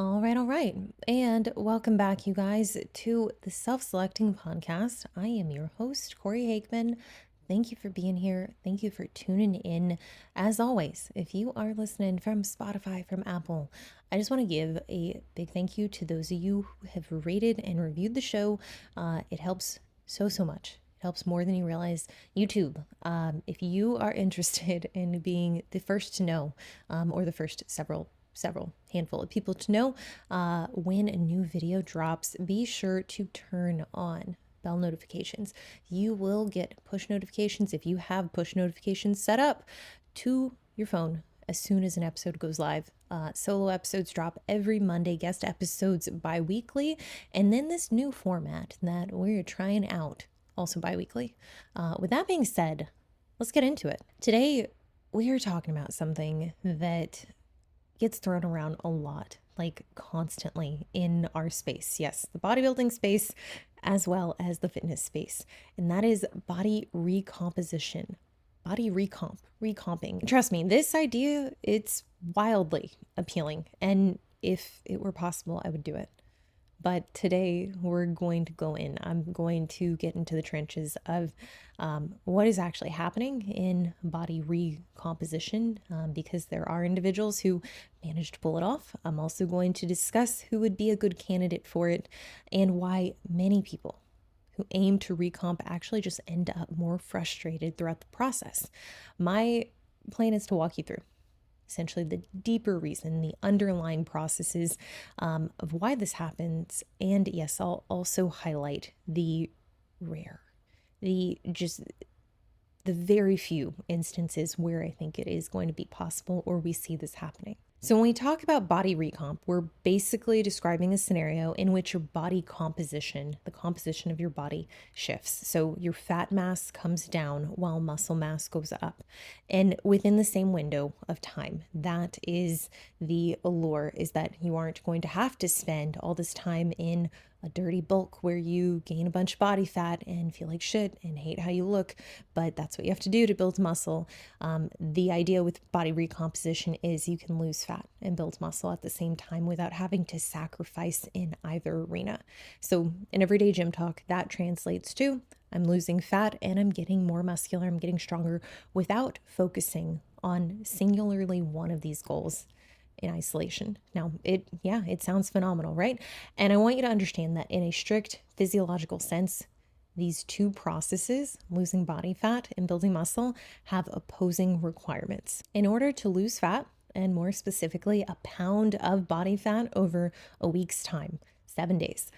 All right. And welcome back, you guys, to the Self Selecting Podcast. I am your host, Corey Hakeman. Thank you for being here. Thank you for tuning in. As always, if you are listening from Spotify, from Apple, I just want to give a big thank you to those of you who have rated and reviewed the show. It helps so much. It helps more than you realize. YouTube, if you are interested in being the first to know, or the first several handful of people to know when a new video drops, be sure to turn on bell notifications. You will get push notifications if you have push notifications set up to your phone as soon as an episode goes live. Solo episodes drop every Monday, guest episodes bi-weekly, and then this new format that we're trying out also bi-weekly. With that being said, let's get into it. Today, we are talking about something that gets thrown around a lot, like constantly in our space. Yes, the bodybuilding space as well as the fitness space. And that is body recomposition, body recomping. Trust me, this idea, it's wildly appealing. And if it were possible, I would do it. But today we're going to go in. I'm going to get into the trenches of what is actually happening in body recomposition because there are individuals who manage to pull it off. I'm also going to discuss who would be a good candidate for it and why many people who aim to recomp actually just end up more frustrated throughout the process. My plan is to walk you through essentially the deeper reason, the underlying processes of why this happens. And yes, I'll also highlight the very few instances where I think it is going to be possible or we see this happening. So when we talk about body recomp, we're basically describing a scenario in which your body composition, the composition of your body shifts. So your fat mass comes down while muscle mass goes up. And within the same window of time, that is the allure, is that you aren't going to have to spend all this time in a dirty bulk where you gain a bunch of body fat and feel like shit and hate how you look, but that's what you have to do to build muscle. The idea with body recomposition is you can lose fat and build muscle at the same time without having to sacrifice in either arena. So in everyday gym talk, that translates to I'm losing fat and I'm getting more muscular, I'm getting stronger without focusing on singularly one of these goals in isolation. Now, it sounds phenomenal, right? And I want you to understand that in a strict physiological sense, these two processes, losing body fat and building muscle, have opposing requirements. In order to lose fat, and more specifically, a pound of body fat over a week's time, 7 days,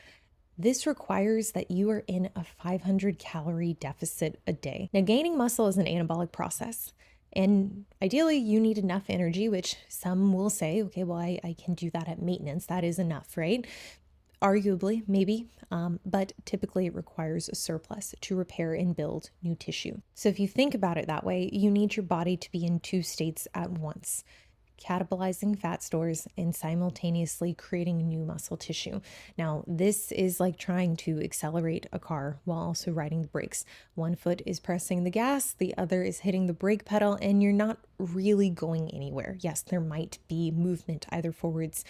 this requires that you are in a 500 calorie deficit a day. Now, gaining muscle is an anabolic process. And ideally, you need enough energy, which some will say, okay, well, I can do that at maintenance. That is enough, right? Arguably, maybe, but typically it requires a surplus to repair and build new tissue. So if you think about it that way, you need your body to be in two states at once, catabolizing fat stores and simultaneously creating new muscle tissue. Now, this is like trying to accelerate a car while also riding the brakes. One foot is pressing the gas, the other is hitting the brake pedal, and you're not really going anywhere. Yes, there might be movement either forwards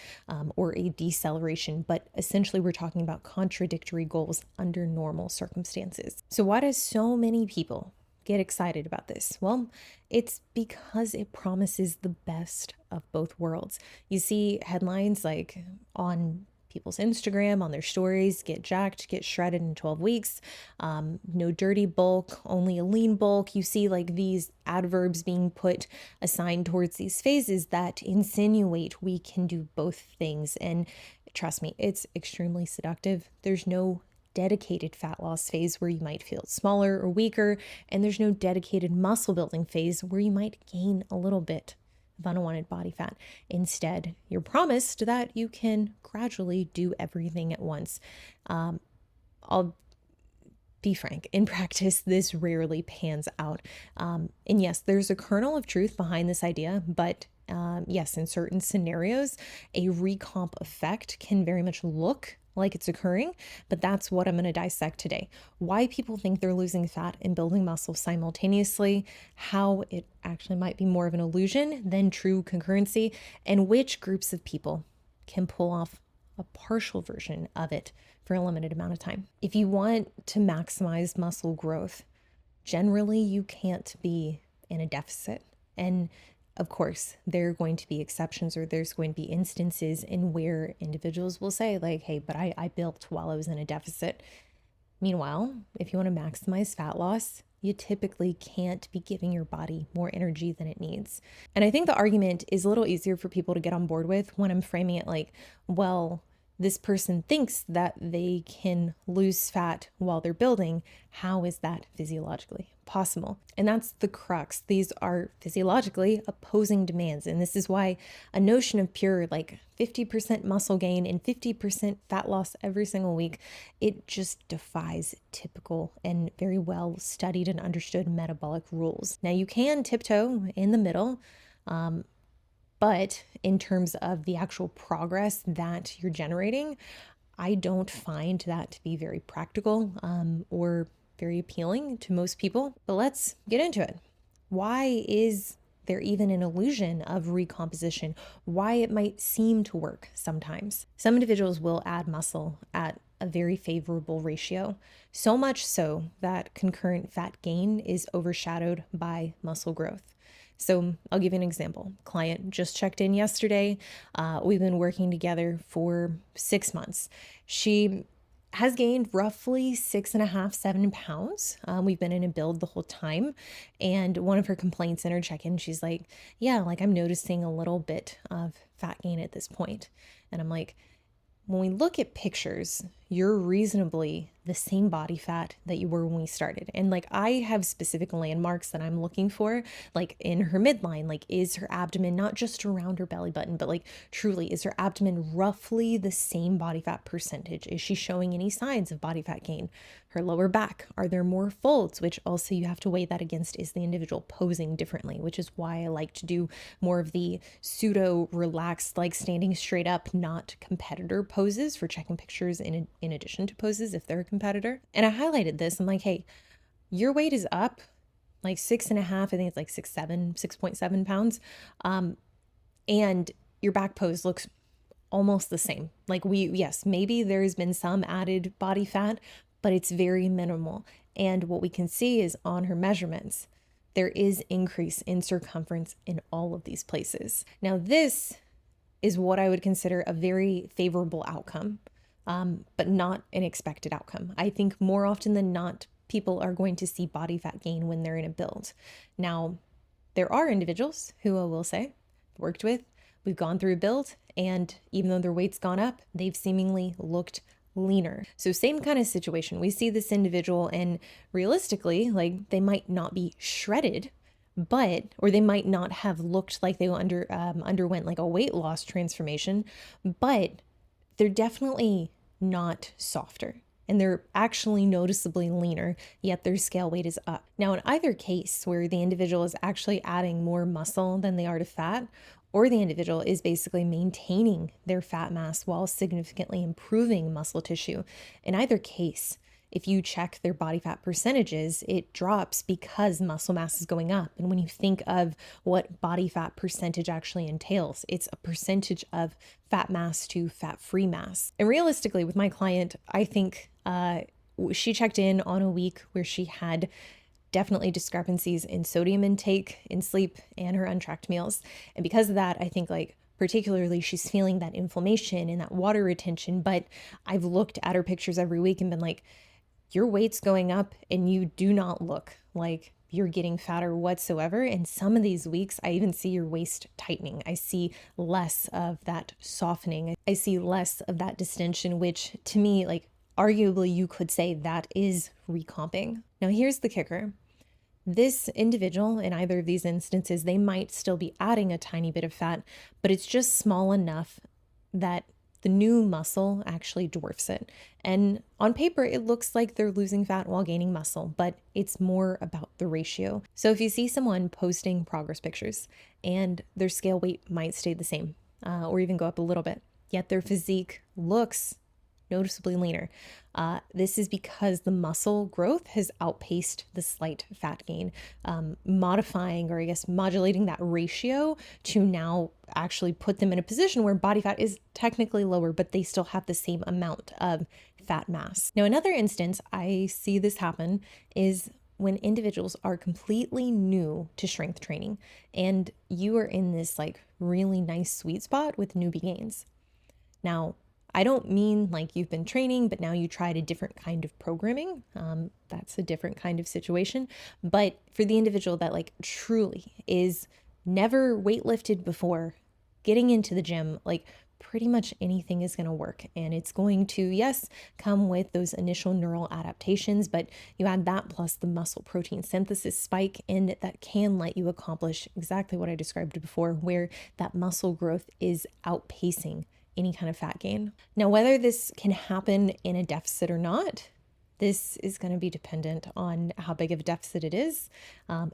or a deceleration, but essentially we're talking about contradictory goals under normal circumstances. So why do so many people get excited about this? Well, it's because it promises the best of both worlds. You see headlines like on people's Instagram, on their stories, get jacked, get shredded in 12 weeks, no dirty bulk, only a lean bulk. You see like these adverbs being put assigned towards these phases that insinuate we can do both things. And trust me, it's extremely seductive. There's no dedicated fat loss phase where you might feel smaller or weaker, and there's no dedicated muscle building phase where you might gain a little bit of unwanted body fat. Instead, you're promised that you can gradually do everything at once. I'll be frank, in practice, this rarely pans out. And yes, there's a kernel of truth behind this idea, but yes, in certain scenarios, a recomp effect can very much look like it's occurring, but that's what I'm going to dissect today. Why people think they're losing fat and building muscle simultaneously, how it actually might be more of an illusion than true concurrency, and which groups of people can pull off a partial version of it for a limited amount of time. If you want to maximize muscle growth, generally you can't be in a deficit. And of course, there are going to be exceptions, or there's going to be instances in where individuals will say like, hey, but I built while I was in a deficit. Meanwhile, if you want to maximize fat loss, you typically can't be giving your body more energy than it needs. And I think the argument is a little easier for people to get on board with when I'm framing it like, well, this person thinks that they can lose fat while they're building. How is that physiologically possible? And that's the crux. These are physiologically opposing demands. And this is why a notion of pure like 50% muscle gain and 50% fat loss every single week, it just defies typical and very well studied and understood metabolic rules. Now you can tiptoe in the middle, but in terms of the actual progress that you're generating, I don't find that to be very practical or very appealing to most people. But let's get into it. Why is there even an illusion of recomposition? Why it might seem to work sometimes? Some individuals will add muscle at a very favorable ratio, so much so that concurrent fat gain is overshadowed by muscle growth. So I'll give you an example. Client just checked in yesterday. We've been working together for 6 months. She has gained roughly 6.5, 7 pounds. We've been in a build the whole time. And one of her complaints in her check-in, she's like, yeah, like I'm noticing a little bit of fat gain at this point. And I'm like, when we look at pictures, you're reasonably the same body fat that you were when we started. And like, I have specific landmarks that I'm looking for, like in her midline, like is her abdomen not just around her belly button, but like truly is her abdomen roughly the same body fat percentage? Is she showing any signs of body fat gain? Her lower back, are there more folds? Which also you have to weigh that against, is the individual posing differently, which is why I like to do more of the pseudo relaxed, like standing straight up, not competitor poses for checking pictures in addition to poses if they're a competitor. And I highlighted this. I'm like, hey, your weight is up like 6.5, I think it's like 6.7 pounds. And your back pose looks almost the same. Like yes, maybe there's been some added body fat, but it's very minimal. And what we can see is on her measurements, there is increase in circumference in all of these places. Now, this is what I would consider a very favorable outcome, but not an expected outcome. I think more often than not, people are going to see body fat gain when they're in a build. Now, there are individuals who I will say, worked with, we've gone through a build, and even though their weight's gone up, they've seemingly looked leaner. So same kind of situation. We see this individual and realistically, like they might not be shredded, or they might not have looked like they underwent like a weight loss transformation, but they're definitely not softer. And they're actually noticeably leaner, yet their scale weight is up. Now, in either case, where the individual is actually adding more muscle than they are to fat, or the individual is basically maintaining their fat mass while significantly improving muscle tissue, in either case, if you check their body fat percentages, it drops because muscle mass is going up. And when you think of what body fat percentage actually entails, it's a percentage of fat mass to fat-free mass. And realistically, with my client, I think she checked in on a week where she had definitely discrepancies in sodium intake, in sleep, and her untracked meals. And because of that, I think like particularly she's feeling that inflammation and that water retention. But I've looked at her pictures every week and been like, your weight's going up and you do not look like you're getting fatter whatsoever. And some of these weeks, I even see your waist tightening. I see less of that softening. I see less of that distension, which to me, like arguably you could say that is recomping. Now here's the kicker. This individual in either of these instances, they might still be adding a tiny bit of fat, but it's just small enough that the new muscle actually dwarfs it. And on paper, it looks like they're losing fat while gaining muscle, but it's more about the ratio. So if you see someone posting progress pictures and their scale weight might stay the same or even go up a little bit, yet their physique looks noticeably leaner. This is because the muscle growth has outpaced the slight fat gain, modifying, or I guess modulating that ratio to now actually put them in a position where body fat is technically lower, but they still have the same amount of fat mass. Now, another instance I see this happen is when individuals are completely new to strength training and you are in this like really nice sweet spot with newbie gains. Now, I don't mean like you've been training, but now you tried a different kind of programming. That's a different kind of situation. But for the individual that like truly is never weightlifted before, getting into the gym, like pretty much anything is going to work. And it's going to, yes, come with those initial neural adaptations, but you add that plus the muscle protein synthesis spike, and that can let you accomplish exactly what I described before, where that muscle growth is outpacing any kind of fat gain. Now, whether this can happen in a deficit or not, this is going to be dependent on how big of a deficit it is,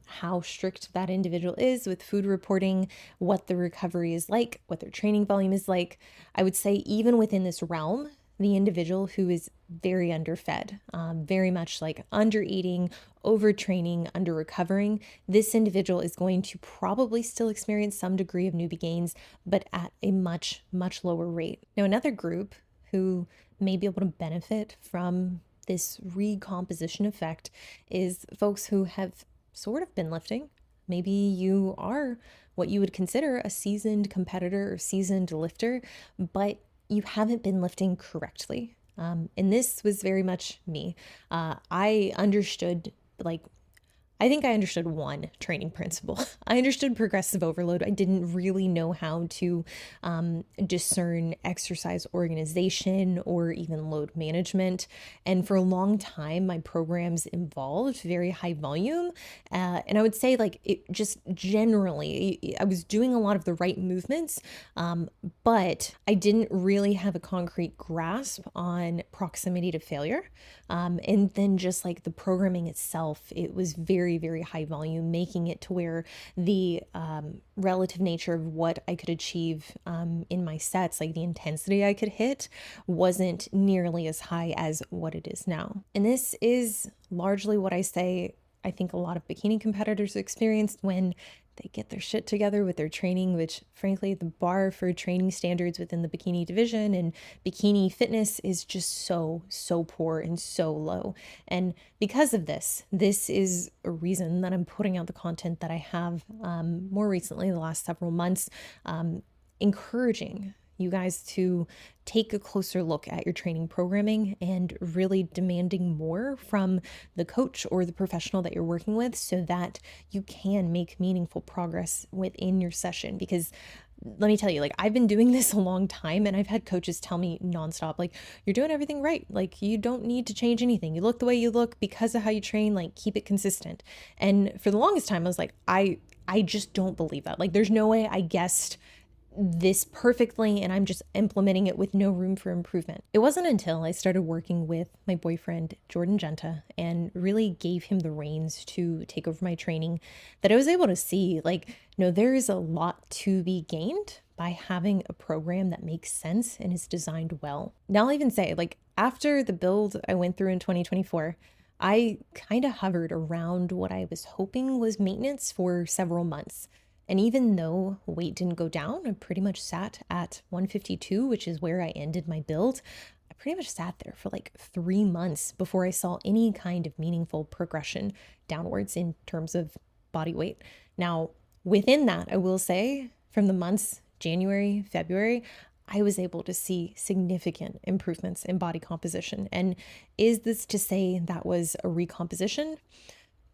how strict that individual is with food reporting, what the recovery is like, what their training volume is like. I would say even within this realm, the individual who is very underfed, very much like under eating, overtraining, under recovering, this individual is going to probably still experience some degree of newbie gains, but at a much, much lower rate. Now, another group who may be able to benefit from this recomposition effect is folks who have sort of been lifting. Maybe you are what you would consider a seasoned competitor or seasoned lifter, but you haven't been lifting correctly. And this was very much me. I understood I think I understood one training principle. I understood progressive overload. I didn't really know how to discern exercise organization or even load management. And for a long time, my programs involved very high volume. And I would say like it just generally, I was doing a lot of the right movements, but I didn't really have a concrete grasp on proximity to failure. And then just like the programming itself, it was very, very high volume, making it to where the relative nature of what I could achieve in my sets, like the intensity I could hit, wasn't nearly as high as what it is now. And this is largely what I think a lot of bikini competitors experienced when they get their shit together with their training, which frankly, the bar for training standards within the bikini division and bikini fitness is just so poor and so low. And because of this is a reason that I'm putting out the content that I have more recently, the last several months, encouraging you guys to take a closer look at your training programming and really demanding more from the coach or the professional that you're working with so that you can make meaningful progress within your session. Because let me tell you, like, I've been doing this a long time and I've had coaches tell me nonstop, like, you're doing everything right. Like, you don't need to change anything. You look the way you look because of how you train, like, keep it consistent. And for the longest time, I was like, I just don't believe that. Like, there's no way I guessed this perfectly and I'm just implementing it with no room for improvement. It wasn't until I started working with my boyfriend, Jordan Genta, and really gave him the reins to take over my training that I was able to see, like, no, there is a lot to be gained by having a program that makes sense and is designed well. Now I'll even say, like, after the build I went through in 2024, I kind of hovered around what I was hoping was maintenance for several months. And even though weight didn't go down, I pretty much sat at 152, which is where I ended my build. I pretty much sat there for like 3 months before I saw any kind of meaningful progression downwards in terms of body weight. Now, within that, I will say from the months January, February, I was able to see significant improvements in body composition. And is this to say that was a recomposition?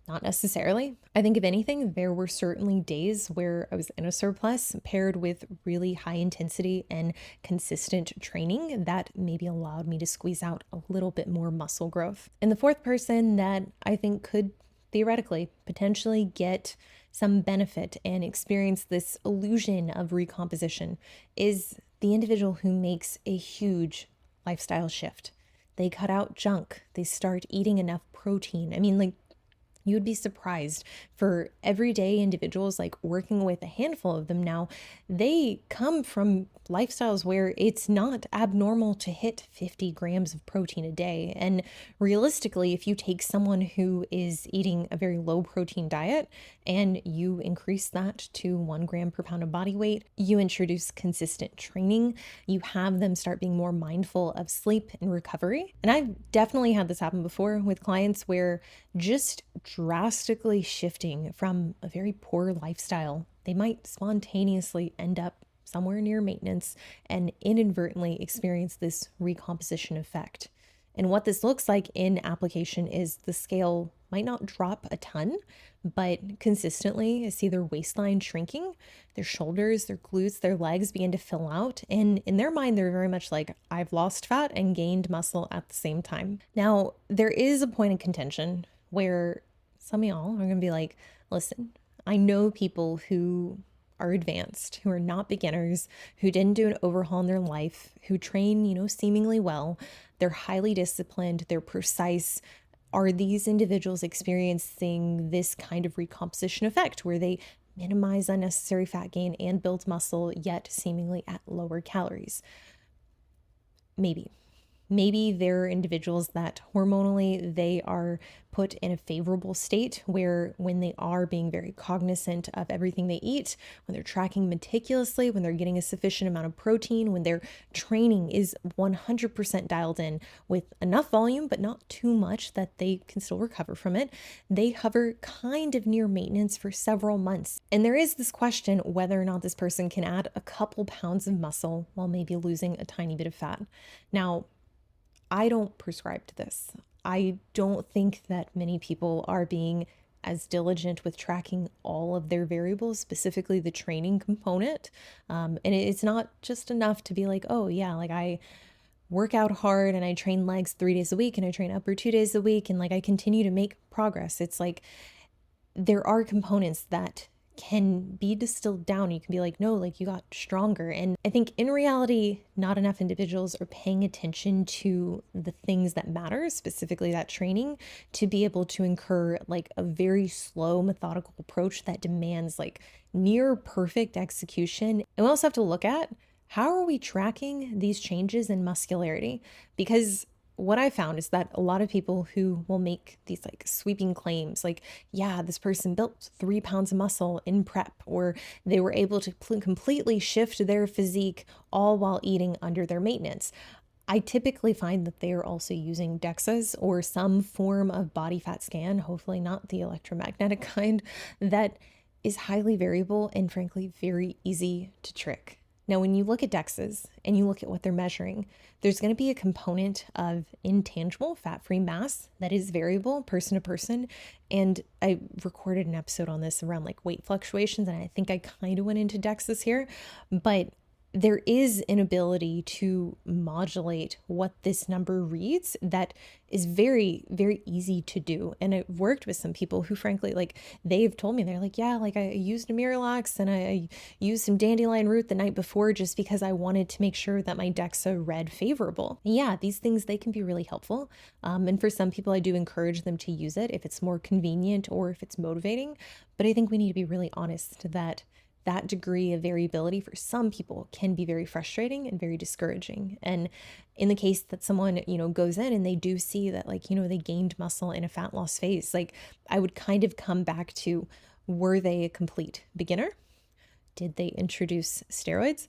Not necessarily. I think if anything, there were certainly days where I was in a surplus paired with really high intensity and consistent training that maybe allowed me to squeeze out a little bit more muscle growth. And the fourth person that I think could theoretically potentially get some benefit and experience this illusion of recomposition is the individual who makes a huge lifestyle shift. They cut out junk. They start eating enough protein. I mean, like, You would be surprised for everyday individuals, like working with a handful of them now, they come from lifestyles where it's not abnormal to hit 50 grams of protein a day. And realistically, if you take someone who is eating a very low protein diet and you increase that to 1 gram per pound of body weight, you introduce consistent training, you have them start being more mindful of sleep and recovery. And I've definitely had this happen before with clients where just drastically shifting from a very poor lifestyle, they might spontaneously end up somewhere near maintenance and inadvertently experience this recomposition effect. And what this looks like in application is the scale might not drop a ton, but consistently see their waistline shrinking, their shoulders, their glutes, their legs begin to fill out. And in their mind, they're very much like, I've lost fat and gained muscle at the same time. Now, there is a point of contention where some of y'all are going to be like, listen, I know people who are advanced, who are not beginners, who didn't do an overhaul in their life, who train, seemingly well. They're highly disciplined, they're precise. Are these individuals experiencing this kind of recomposition effect where they minimize unnecessary fat gain and build muscle, yet seemingly at lower calories? Maybe. Maybe there are individuals that hormonally they are put in a favorable state where when they are being very cognizant of everything they eat, when they're tracking meticulously, when they're getting a sufficient amount of protein, when their training is 100% dialed in with enough volume, but not too much that they can still recover from it, they hover kind of near maintenance for several months. And there is this question whether or not this person can add a couple pounds of muscle while maybe losing a tiny bit of fat. Now, I don't prescribe to this. I don't think that many people are being as diligent with tracking all of their variables, specifically the training component. And it's not just enough to be like, oh yeah, like I work out hard and I train legs 3 days a week and I train upper 2 days a week and like I continue to make progress. It's like there are components that can be distilled down. You can be like, no, like you got stronger. And I think in reality, not enough individuals are paying attention to the things that matter, specifically that training, to be able to incur like a very slow, methodical approach that demands like near perfect execution. And we also have to look at how are we tracking these changes in muscularity? Because what I found is that a lot of people who will make these like sweeping claims, like, yeah, this person built 3 pounds of muscle in prep, or they were able to completely shift their physique all while eating under their maintenance. I typically find that they are also using DEXAs or some form of body fat scan, hopefully not the electromagnetic kind, that is highly variable and frankly very easy to trick. Now, when you look at DEXAs and you look at what they're measuring, there's going to be a component of intangible fat-free mass that is variable person to person. And I recorded an episode on this around like weight fluctuations, and I think I kind of went into DEXAs here, but there is an ability to modulate what this number reads that is very, very easy to do. And I've worked with some people who frankly, like they've told me, they're like, yeah, like I used a Miralax and I used some dandelion root the night before just because I wanted to make sure that my DEXA read favorable. And yeah, these things, they can be really helpful. And for some people, I do encourage them to use it if it's more convenient or if it's motivating. But I think we need to be really honest that degree of variability for some people can be very frustrating and very discouraging. And in the case that someone, goes in and they do see that they gained muscle in a fat loss phase, like I would kind of come back to, were they a complete beginner? Did they introduce steroids?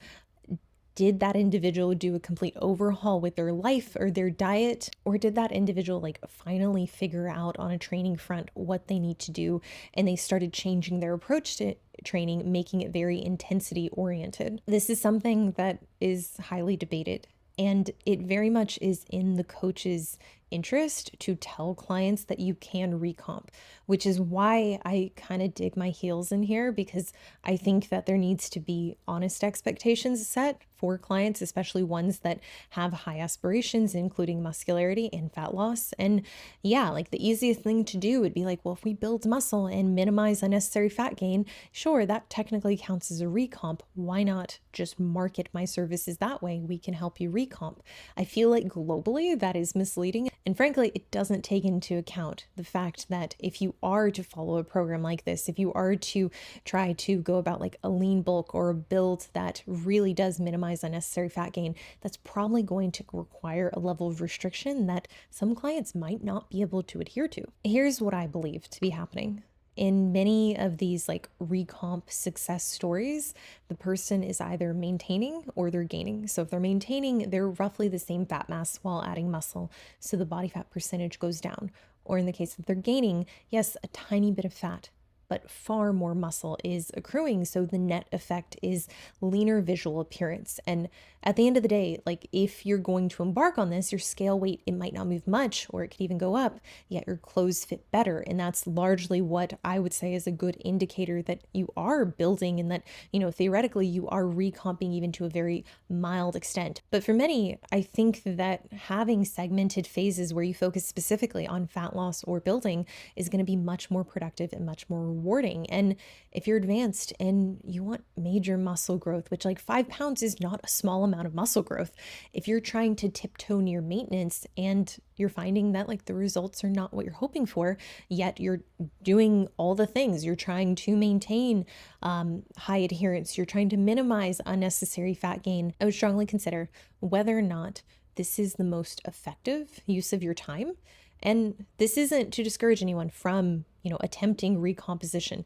Did that individual do a complete overhaul with their life or their diet? Or did that individual finally figure out on a training front what they need to do and they started changing their approach to training, making it very intensity oriented? This is something that is highly debated, and it very much is in the coach's interest to tell clients that you can recomp, which is why I kind of dig my heels in here, because I think that there needs to be honest expectations set for clients, especially ones that have high aspirations, including muscularity and fat loss. And yeah, the easiest thing to do would be well, if we build muscle and minimize unnecessary fat gain, sure, that technically counts as a recomp. Why not just market my services that way? We can help you recomp. I feel like globally that is misleading. And frankly, it doesn't take into account the fact that if you are to follow a program like this, if you are to try to go about like a lean bulk or a build that really does minimize unnecessary fat gain, that's probably going to require a level of restriction that some clients might not be able to adhere to. Here's what I believe to be happening. In many of these like recomp success stories, the person is either maintaining or they're gaining. So if they're maintaining, they're roughly the same fat mass while adding muscle, so the body fat percentage goes down. Or in the case that they're gaining, yes, a tiny bit of fat, but far more muscle is accruing. So the net effect is leaner visual appearance. And at the end of the day, like if you're going to embark on this, your scale weight, it might not move much, or it could even go up, yet your clothes fit better. And that's largely what I would say is a good indicator that you are building and that, theoretically you are recomping even to a very mild extent. But for many, I think that having segmented phases where you focus specifically on fat loss or building is going to be much more productive and much more rewarding. And if you're advanced and you want major muscle growth, which like 5 pounds is not a small amount of muscle growth, if you're trying to tiptoe near maintenance and you're finding that like the results are not what you're hoping for, yet you're doing all the things, you're trying to maintain high adherence, you're trying to minimize unnecessary fat gain, I would strongly consider whether or not this is the most effective use of your time. And this isn't to discourage anyone from, attempting recomposition.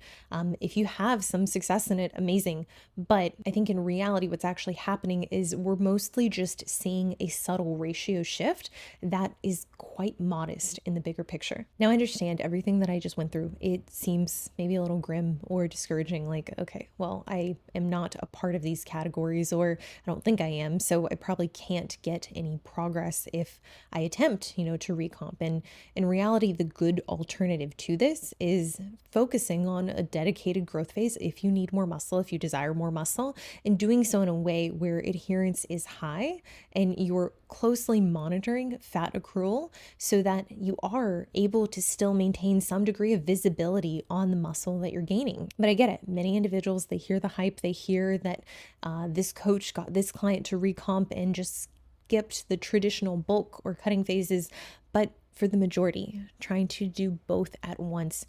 If you have some success in it, amazing. But I think in reality, what's actually happening is we're mostly just seeing a subtle ratio shift that is quite modest in the bigger picture. Now, I understand everything that I just went through. It seems maybe a little grim or discouraging, like, okay, well, I am not a part of these categories, or I don't think I am, so I probably can't get any progress if I attempt, to recomp. And in reality, the good alternative to this is focusing on a dedicated growth phase if you need more muscle, if you desire more muscle, and doing so in a way where adherence is high and you're closely monitoring fat accrual so that you are able to still maintain some degree of visibility on the muscle that you're gaining. But I get it. Many individuals, they hear the hype, they hear that this coach got this client to recomp and just skipped the traditional bulk or cutting phases. But for the majority, trying to do both at once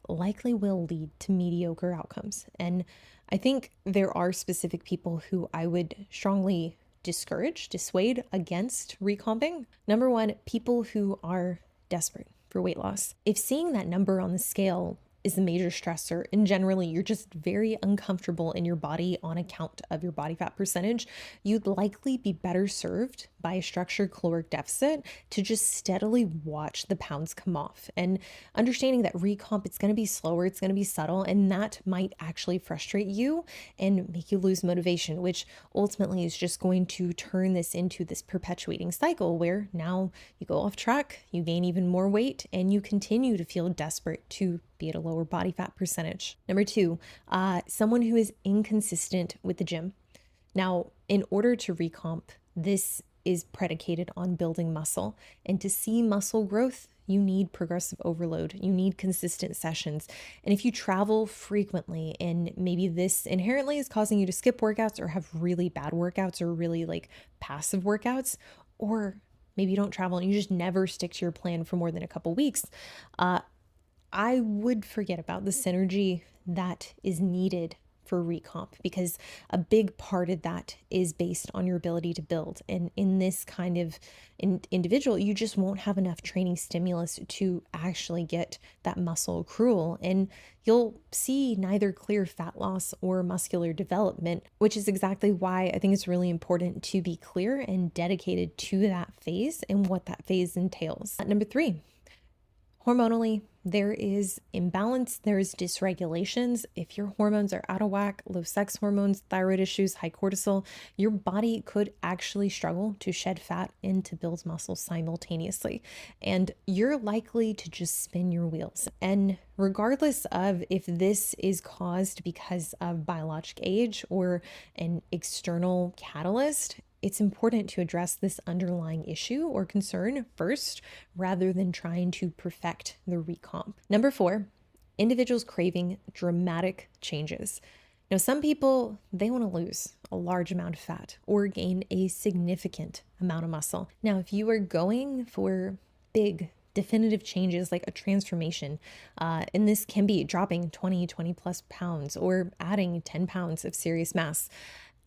likely will lead to mediocre outcomes. And I think there are specific people who I would strongly dissuade against recomping. Number one, people who are desperate for weight loss. If seeing that number on the scale is a major stressor, and generally you're just very uncomfortable in your body on account of your body fat percentage, you'd likely be better served by a structured caloric deficit to just steadily watch the pounds come off. And understanding that recomp, it's going to be slower, it's going to be subtle, and that might actually frustrate you and make you lose motivation, which ultimately is just going to turn this into this perpetuating cycle where now you go off track, you gain even more weight, and you continue to feel desperate to be at a lower body fat percentage. Number two, someone who is inconsistent with the gym. Now, in order to recomp, this is predicated on building muscle. And to see muscle growth, you need progressive overload. You need consistent sessions. And if you travel frequently and maybe this inherently is causing you to skip workouts or have really bad workouts or really like passive workouts, or maybe you don't travel and you just never stick to your plan for more than a couple weeks, I would forget about the synergy that is needed for recomp, because a big part of that is based on your ability to build. And in this kind of individual, you just won't have enough training stimulus to actually get that muscle accrual. And you'll see neither clear fat loss or muscular development, which is exactly why I think it's really important to be clear and dedicated to that phase and what that phase entails. Number three, hormonally, there is imbalance, there's dysregulations. If your hormones are out of whack, low sex hormones, thyroid issues, high cortisol, your body could actually struggle to shed fat and to build muscle simultaneously. And you're likely to just spin your wheels. And regardless of if this is caused because of biologic age or an external catalyst, it's important to address this underlying issue or concern first, rather than trying to perfect the recomp. Number four, individuals craving dramatic changes. Now, some people, they want to lose a large amount of fat or gain a significant amount of muscle. Now, if you are going for big definitive changes like a transformation. And this can be dropping 20 plus pounds or adding 10 pounds of serious mass.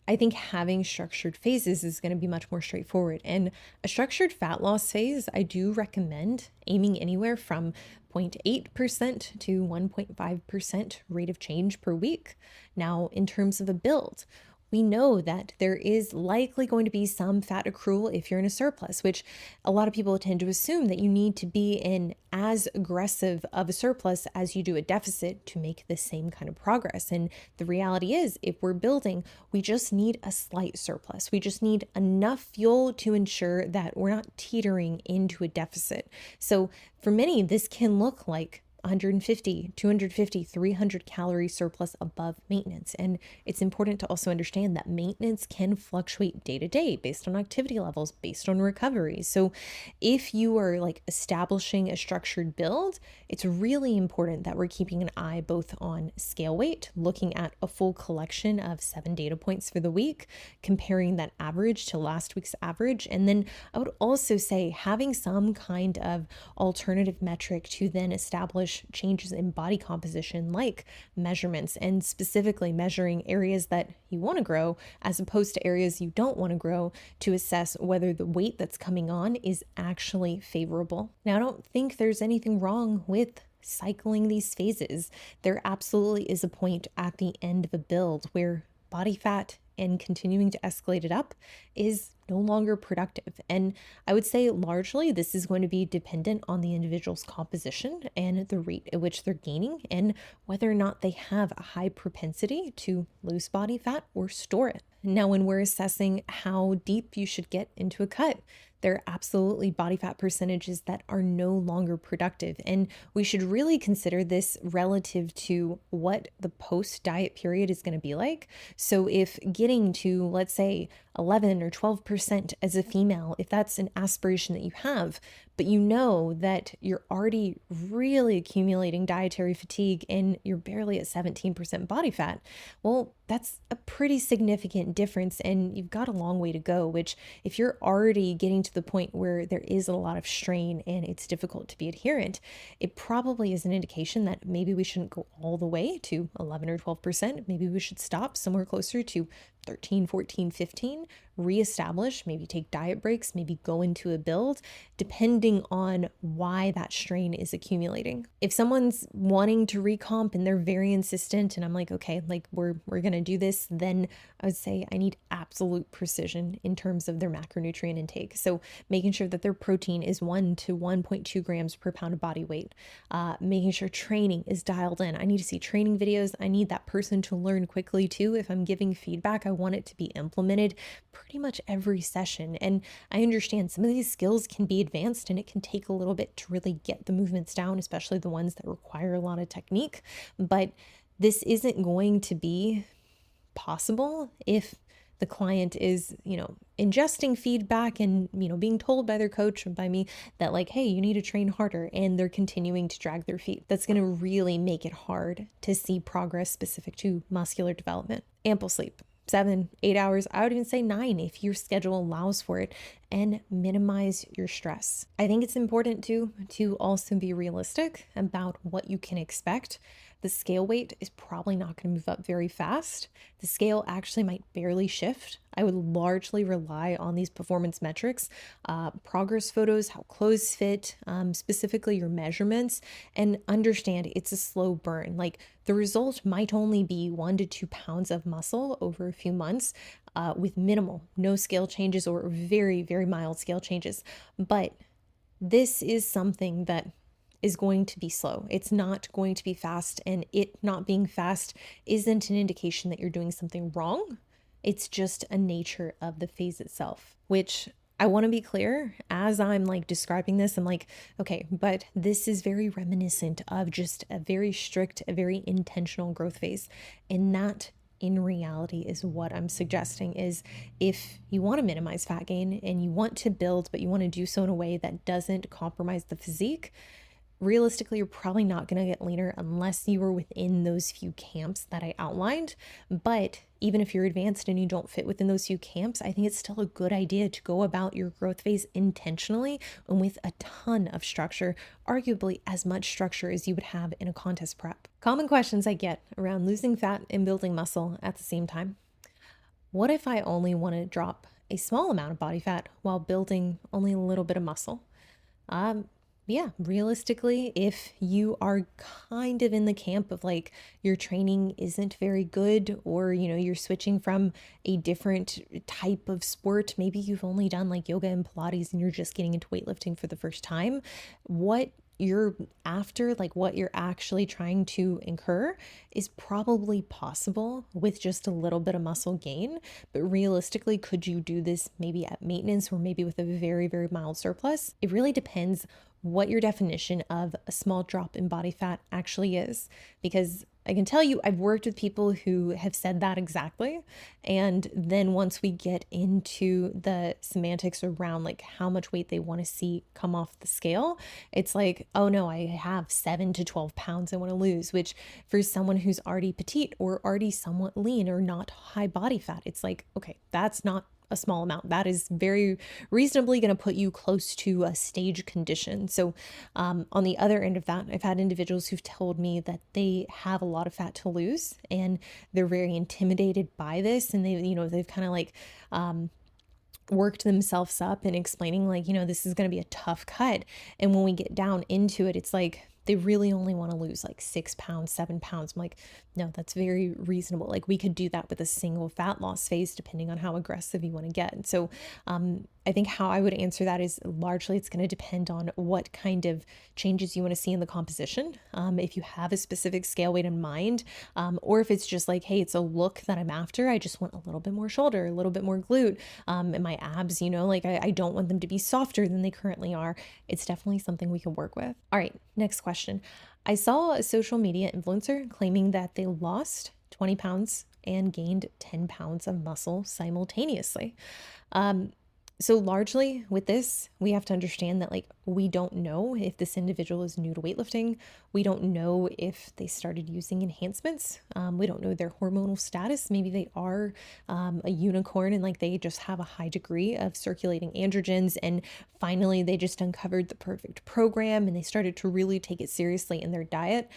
I think having structured phases is going to be much more straightforward. And a structured fat loss phase, I do recommend aiming anywhere from 0.8% to 1.5% rate of change per week. Now, in terms of a build, we know that there is likely going to be some fat accrual if you're in a surplus, which a lot of people tend to assume that you need to be in as aggressive of a surplus as you do a deficit to make the same kind of progress. And the reality is, if we're building, we just need a slight surplus. We just need enough fuel to ensure that we're not teetering into a deficit. So for many, this can look like 150, 250, 300 calorie surplus above maintenance. And it's important to also understand that maintenance can fluctuate day to day based on activity levels, based on recovery. So if you are like establishing a structured build, it's really important that we're keeping an eye both on scale weight, looking at a full collection of 7 data points for the week, comparing that average to last week's average. And then I would also say having some kind of alternative metric to then establish changes in body composition, like measurements, and specifically measuring areas that you want to grow as opposed to areas you don't want to grow, to assess whether the weight that's coming on is actually favorable. Now, I don't think there's anything wrong with cycling these phases. There absolutely is a point at the end of a build where body fat and continuing to escalate it up is no longer productive. And I would say largely this is going to be dependent on the individual's composition and the rate at which they're gaining and whether or not they have a high propensity to lose body fat or store it. Now, when we're assessing how deep you should get into a cut, there are absolutely body fat percentages that are no longer productive. And we should really consider this relative to what the post-diet period is going to be like. So if getting to, let's say, 11 or 12% as a female, if that's an aspiration that you have, but you know that you're already really accumulating dietary fatigue and you're barely at 17% body fat, well, that's a pretty significant difference and you've got a long way to go, which if you're already getting to the point where there is a lot of strain and it's difficult to be adherent, it probably is an indication that maybe we shouldn't go all the way to 11 or 12%. Maybe we should stop somewhere closer to 13, 14, 15, reestablish, maybe take diet breaks, maybe go into a build, depending on why that strain is accumulating. If someone's wanting to recomp and they're very insistent and I'm like, okay, like we're going to do this, then I would say I need absolute precision in terms of their macronutrient intake. So making sure that their protein is 1 to 1.2 grams per pound of body weight, making sure training is dialed in. I need to see training videos. I need that person to learn quickly too. If I'm giving feedback, I want it to be implemented pretty much every session. And I understand some of these skills can be advanced and it can take a little bit to really get the movements down, especially the ones that require a lot of technique. But this isn't going to be possible if the client is, ingesting feedback and, being told by their coach and by me that like, hey, you need to train harder, and they're continuing to drag their feet. That's going to really make it hard to see progress specific to muscular development. Ample sleep. 7, 8 hours, I would even say 9 if your schedule allows for it, and minimize your stress. I think it's important to also be realistic about what you can expect. The scale weight is probably not going to move up very fast. The scale actually might barely shift. I would largely rely on these performance metrics, progress photos, how clothes fit, specifically your measurements, and understand it's a slow burn. Like the result might only be 1 to 2 pounds of muscle over a few months with no scale changes or very, very mild scale changes. But this is something that is going to be slow. It's not going to be fast, and it not being fast isn't an indication that you're doing something wrong. It's just a nature of the phase itself, which I want to be clear as I'm like describing this. I'm like, okay, but this is very reminiscent of just a very strict, a very intentional growth phase. And that in reality is what I'm suggesting is if you want to minimize fat gain and you want to build, but you want to do so in a way that doesn't compromise the physique, realistically, you're probably not going to get leaner unless you are within those few camps that I outlined. But even if you're advanced and you don't fit within those few camps, I think it's still a good idea to go about your growth phase intentionally and with a ton of structure, arguably as much structure as you would have in a contest prep. Common questions I get around losing fat and building muscle at the same time. What if I only want to drop a small amount of body fat while building only a little bit of muscle? Yeah, realistically, if you are kind of in the camp of like your training isn't very good, or you're switching from a different type of sport, maybe you've only done like yoga and Pilates and you're just getting into weightlifting for the first time, what you're after, like what you're actually trying to incur, is probably possible with just a little bit of muscle gain. But realistically, could you do this maybe at maintenance or maybe with a very, very mild surplus? It really depends what your definition of a small drop in body fat actually is. Because I can tell you, I've worked with people who have said that exactly. And then once we get into the semantics around like how much weight they want to see come off the scale, it's like, oh no, I have 7 to 12 pounds I want to lose, which for someone who's already petite or already somewhat lean or not high body fat, it's like, okay, that's not a small amount. That is very reasonably going to put you close to a stage condition. So on the other end of that, I've had individuals who've told me that they have a lot of fat to lose and they're very intimidated by this. And they've kind of like worked themselves up in explaining like, this is going to be a tough cut. And when we get down into it, it's like, they really only want to lose like 6 pounds, 7 pounds. I'm like, no, that's very reasonable. Like we could do that with a single fat loss phase, depending on how aggressive you want to get. And so I think how I would answer that is largely it's going to depend on what kind of changes you want to see in the composition. If you have a specific scale weight in mind, or if it's just like, hey, it's a look that I'm after. I just want a little bit more shoulder, a little bit more glute, and my abs, like I don't want them to be softer than they currently are. It's definitely something we can work with. All right, next question. I saw a social media influencer claiming that they lost 20 pounds and gained 10 pounds of muscle simultaneously. So largely with this, we have to understand that like we don't know if this individual is new to weightlifting. We don't know if they started using enhancements. We don't know their hormonal status. Maybe they are a unicorn and like they just have a high degree of circulating androgens, and finally they just uncovered the perfect program and they started to really take it seriously in their diet.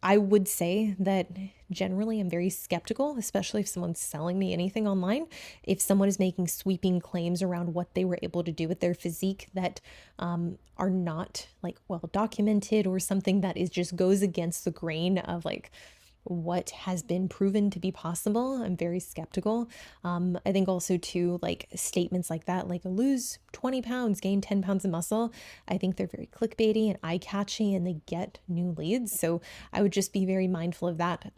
I would say that generally I'm very skeptical, especially if someone's selling me anything online. If someone is making sweeping claims around what they were able to do with their physique that are not like well documented, or something that is just goes against the grain of like what has been proven to be possible, I'm very skeptical. I think also too, like statements like that, like lose 20 pounds, gain 10 pounds of muscle. I think they're very clickbaity and eye catchy and they get new leads. So I would just be very mindful of that.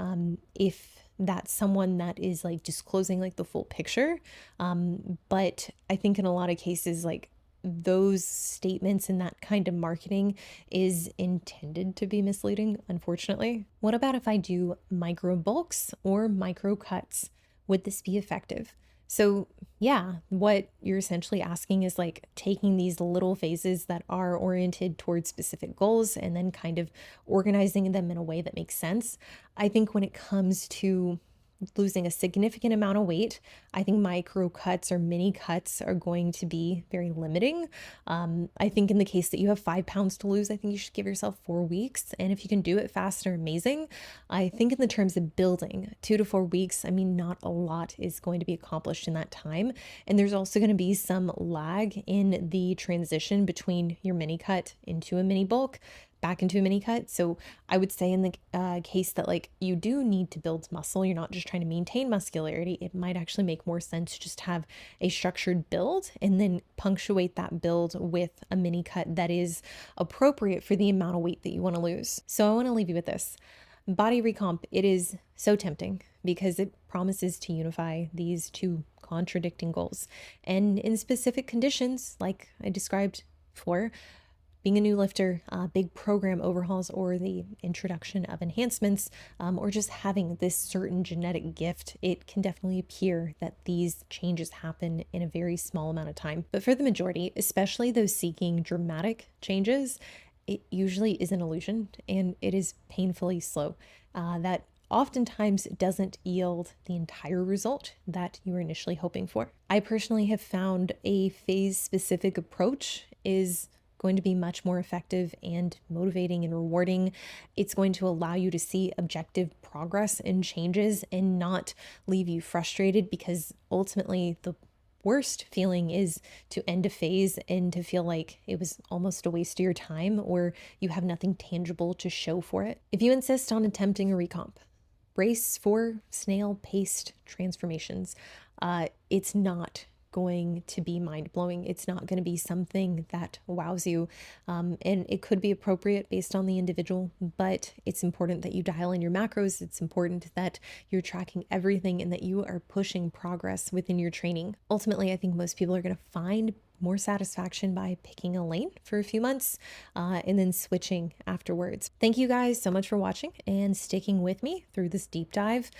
If that's someone that is like disclosing like the full picture. But I think in a lot of cases, like those statements and that kind of marketing is intended to be misleading, unfortunately. What about if I do micro bulks or micro cuts? Would this be effective? So yeah, what you're essentially asking is like taking these little phases that are oriented towards specific goals and then kind of organizing them in a way that makes sense. I think when it comes to losing a significant amount of weight, I think micro cuts or mini cuts are going to be very limiting. I think in the case that you have 5 pounds to lose, I think you should give yourself 4 weeks. And if you can do it faster, amazing. I think in the terms of building 2 to 4 weeks, I mean, not a lot is going to be accomplished in that time. And there's also going to be some lag in the transition between your mini cut into a mini bulk back into a mini cut. So I would say in the case that like you do need to build muscle, you're not just trying to maintain muscularity, it might actually make more sense to just have a structured build and then punctuate that build with a mini cut that is appropriate for the amount of weight that you want to lose. So I want to leave you with this. Body recomp, it is so tempting because it promises to unify these two contradicting goals. And in specific conditions, like I described before, being a new lifter, big program overhauls, or the introduction of enhancements, or just having this certain genetic gift, it can definitely appear that these changes happen in a very small amount of time. But for the majority, especially those seeking dramatic changes, it usually is an illusion and it is painfully slow. That oftentimes doesn't yield the entire result that you were initially hoping for. I personally have found a phase specific approach is going to be much more effective and motivating and rewarding. It's going to allow you to see objective progress and changes and not leave you frustrated, because ultimately the worst feeling is to end a phase and to feel like it was almost a waste of your time or you have nothing tangible to show for it. If you insist on attempting a recomp, brace for snail-paced transformations. It's not going to be mind-blowing. It's not going to be something that wows you. And it could be appropriate based on the individual, but it's important that you dial in your macros. It's important that you're tracking everything and that you are pushing progress within your training. Ultimately, I think most people are going to find more satisfaction by picking a lane for a few months and then switching afterwards. Thank you guys so much for watching and sticking with me through this deep dive.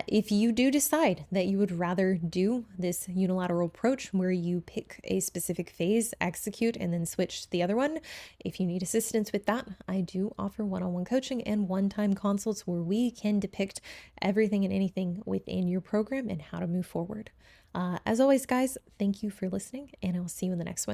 If you do decide that you would rather do this unilateral approach where you pick a specific phase, execute, and then switch to the other one, if you need assistance with that, I do offer one-on-one coaching and one-time consults where we can depict everything and anything within your program and how to move forward. As always, guys, thank you for listening, and I'll see you in the next one.